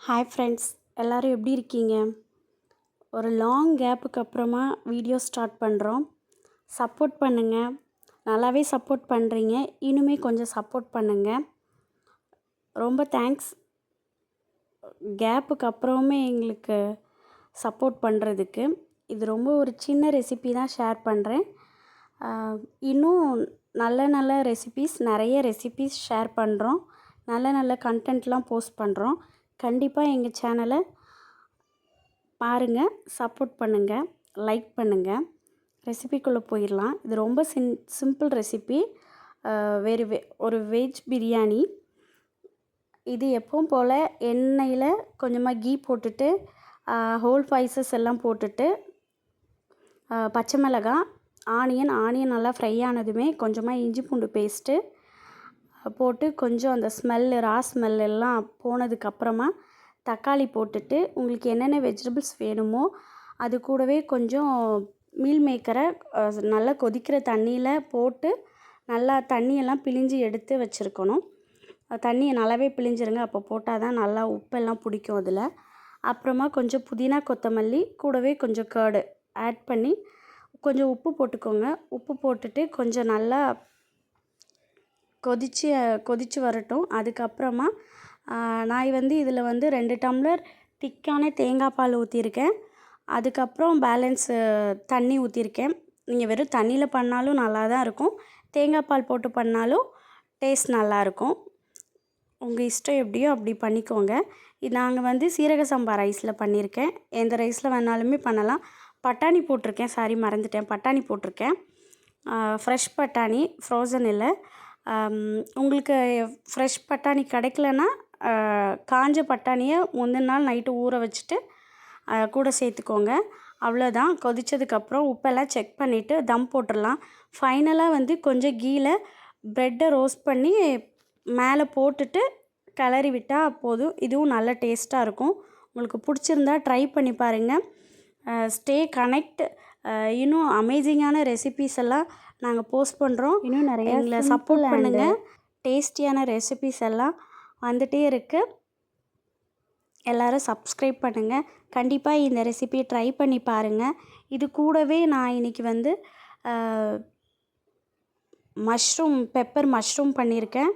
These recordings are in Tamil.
ஹாய் ஃப்ரெண்ட்ஸ், எல்லோரும் எப்படி இருக்கீங்க? ஒரு லாங் கேப்புக்கு அப்புறமா வீடியோ ஸ்டார்ட் பண்ணுறோம். சப்போர்ட் பண்ணுங்கள். நல்லாவே சப்போர்ட் பண்ணுறீங்க. இன்னுமே கொஞ்சம் சப்போர்ட் பண்ணுங்கள். ரொம்ப தேங்க்ஸ். கேப்புக்கு அப்புறமே எங்களுக்கு சப்போர்ட் பண்ணுறதுக்கு. இது ரொம்ப ஒரு சின்ன ரெசிபி தான் ஷேர் பண்ணுறேன். இன்னும் நல்ல நல்ல நிறைய ரெசிபீஸ் ஷேர் பண்ணுறோம். நல்ல நல்ல கண்டென்ட்லாம் போஸ்ட் பண்ணுறோம். கண்டிப்பாக எங்கள் சேனலை பாருங்கள், சப்போர்ட் பண்ணுங்கள், லைக் பண்ணுங்கள். ரெசிபிக்குள்ளே போயிடலாம். இது ரொம்ப சிம்பிள் ரெசிபி. ஒரு வெஜ் பிரியாணி. இது எப்பவும் போல் எண்ணெயில் கொஞ்சமாக கீ போட்டுட்டு ஹோல் ஸ்பைசஸ் எல்லாம் போட்டுட்டு பச்சை மிளகாய், ஆனியன் நல்லா ஃப்ரை ஆனதுமே கொஞ்சமாக இஞ்சி பூண்டு பேஸ்ட்டு போட்டு கொஞ்சம் அந்த ரா ஸ்மெல் எல்லாம் போனதுக்கப்புறமா தக்காளி போட்டுட்டு உங்களுக்கு என்னென்ன வெஜிடபிள்ஸ் வேணுமோ அது கூடவே கொஞ்சம் மீல் மேக்கரை நல்லா கொதிக்கிற தண்ணியில் போட்டு நல்லா தண்ணியெல்லாம் பிழிஞ்சு எடுத்து வச்சுருக்கணும். தண்ணியை நல்லாவே பிழிஞ்சிருங்க, அப்போ போட்டால் தான் நல்லா உப்பெல்லாம் பிடிக்கும் அதில். அப்புறமா கொஞ்சம் புதினா கொத்தமல்லி கூடவே கொஞ்சம் கர்டு ஆட் பண்ணி கொஞ்சம் உப்பு போட்டுக்கோங்க. உப்பு போட்டுட்டு கொஞ்சம் நல்லா கொதித்து வரட்டும். அதுக்கப்புறமா நான் இதில் 2 டம்ளர் திக்கான தேங்காய் பால் ஊற்றிருக்கேன். அதுக்கப்புறம் பேலன்ஸு தண்ணி ஊற்றிருக்கேன். நீங்கள் வெறும் தண்ணியில் பண்ணாலும் நல்லா தான் இருக்கும். தேங்காய் பால் போட்டு பண்ணாலும் டேஸ்ட் நல்லாயிருக்கும். உங்கள் இஷ்டம் எப்படியோ அப்படி பண்ணிக்கோங்க. நாங்கள் சீரக சம்பா ரைஸில் பண்ணியிருக்கேன். எந்த ரைஸில் வேணாலுமே பண்ணலாம். பட்டாணி போட்டிருக்கேன், மறந்துட்டேன், பட்டாணி போட்டிருக்கேன். ஃப்ரெஷ் பட்டாணி, ஃப்ரோசன் இல்லை. உங்களுக்கு ஃப்ரெஷ் பட்டாணி கிடைக்கலன்னா காஞ்ச பட்டாணியை முந்தின நாள் நைட்டு ஊற வச்சுட்டு கூட சேர்த்துக்கோங்க. அவ்வளோதான். கொதித்ததுக்கப்புறம் உப்பெல்லாம் செக் பண்ணிவிட்டு தம் போட்டுடலாம். ஃபைனலாக கொஞ்சம் கீழே ப்ரெட்டை ரோஸ்ட் பண்ணி மேலே போட்டுட்டு கிளறி விட்டால் போதும். இதுவும் நல்ல டேஸ்ட்டாக இருக்கும். உங்களுக்கு பிடிச்சிருந்தா ட்ரை பண்ணி பாருங்கள். Stay connect. இன்னும் அமேசிங்கான ரெசிபீஸ் எல்லாம் நாங்கள் போஸ்ட் பண்ணுறோம். இன்னும் நிறைய எங்களை சப்போர்ட் பண்ணுங்கள். டேஸ்டியான ரெசிபீஸ் எல்லாம் வந்துகிட்டே இருக்குது. எல்லோரும் சப்ஸ்கிரைப் பண்ணுங்கள். கண்டிப்பாக இந்த ரெசிபியை ட்ரை பண்ணி பாருங்கள். இது கூடவே நான் இன்றைக்கி பெப்பர் மஷ்ரூம் பண்ணியிருக்கேன்.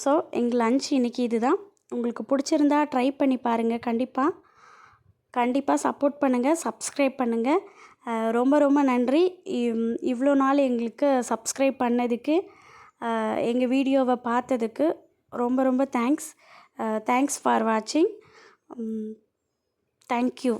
ஸோ எங்கள் லன்ச் இன்றைக்கி இதுதான். உங்களுக்கு பிடிச்சிருந்தா ட்ரை பண்ணி பாருங்கள். கண்டிப்பாக சப்போர்ட் பண்ணுங்கள், சப்ஸ்கிரைப் பண்ணுங்கள். ரொம்ப ரொம்ப நன்றி. இவ்வளோ நாள் எங்களுக்கு சப்ஸ்கிரைப் பண்ணதுக்கு, எங்கள் வீடியோவை பார்த்ததுக்கு ரொம்ப ரொம்ப தேங்க்ஸ். தேங்க்ஸ் ஃபார் வாட்சிங். தேங்க்யூ.